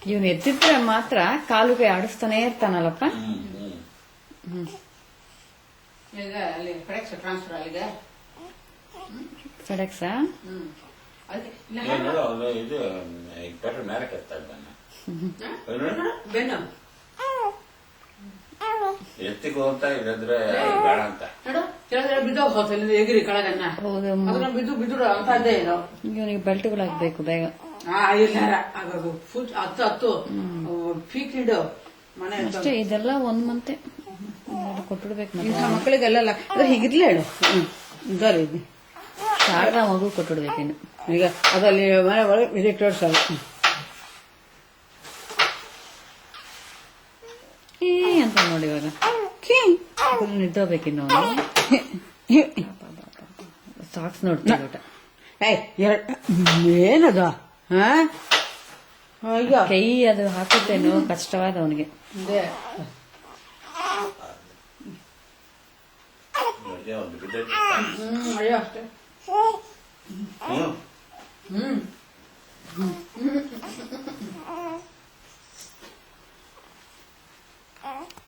ಇವನು ಎದ್ದಿದ್ರೆ ಮಾತ್ರ ಕಾಲುಗೆ ಆಡಿಸ್ತಾನೆ ಇರ್ತಾನಲ್ಲಪ್ಪ. ಈಗ ಅಲ್ಲಿ ಫೆಡೆಕ್ಸ್ ಟ್ರಾನ್ಸ್ಫರ್ ಆಗಿದೆ. ಫೆಡೆಕ್ಸಾ? ಇದು ಮೇಲೆ ಕೆತ್ತಾ ಇದ್ದಾನೆ ಬೆನ್ನು ಎತ್ತಿಗೆ ಹೋಗ್ತಾ ಇದ್ರೆ ಬೇಡ ಅಂತ ನೋಡು, ಕೆಳಗಡೆ ಬಿದ್ದೋಗ್ ಹೋಗ್ತಲ್ಲ ಎಗಿರಿ ಕೆಳಗನ್ನ. ಹೌದು. ಅದನ್ನ ಬಿದ್ದು ಅಂತದ್ದೇ ಇದು. ಇವನಿಗೆ ಬೆಲ್ಟ್ಗಳಾಗ್ಬೇಕು ಬೇಗ. ಇಲ್ಲ ಫುಲ್ ಹತ್ತು ಪೀಕ್ ಇಡು ಮನೆ ಅಷ್ಟೇ. ಇದೆಲ್ಲ 1 ಮಂತೆ ಕೊಟ್ಬಿಡ್ಬೇಕು. ಇಂಥ ಮಕ್ಕಳಿಗೆಲ್ಲ ಹೀಗಿರ್ಲಿ ಹೇಳು. ಇದು ಶಾರದಾ ಮಗು ಕೊಟ್ಬಿಡ್ಬೇಕಿನ್ನು. ಈಗ ಅದಲ್ಲಿ ಮನೆ ಒಳಗೆ ವಿಸಿಟ್ ತೋರಿಸಲ್ಲ. ಅಂತ ನೋಡಿ ಇವಾಗ ನಿದ್ದೋಗ್ಬೇಕಿನ್ನು. ಸಾಕ್ಸ್ ನೋಡ್ತೀನಿ ಊಟ. ಏನದು ಕೈ ಅದು ಹಾಕುತ್ತೇನೋ ಕಷ್ಟವಾದ ಅವನಿಗೆ. ಅಯ್ಯೋ ಅಷ್ಟೇ.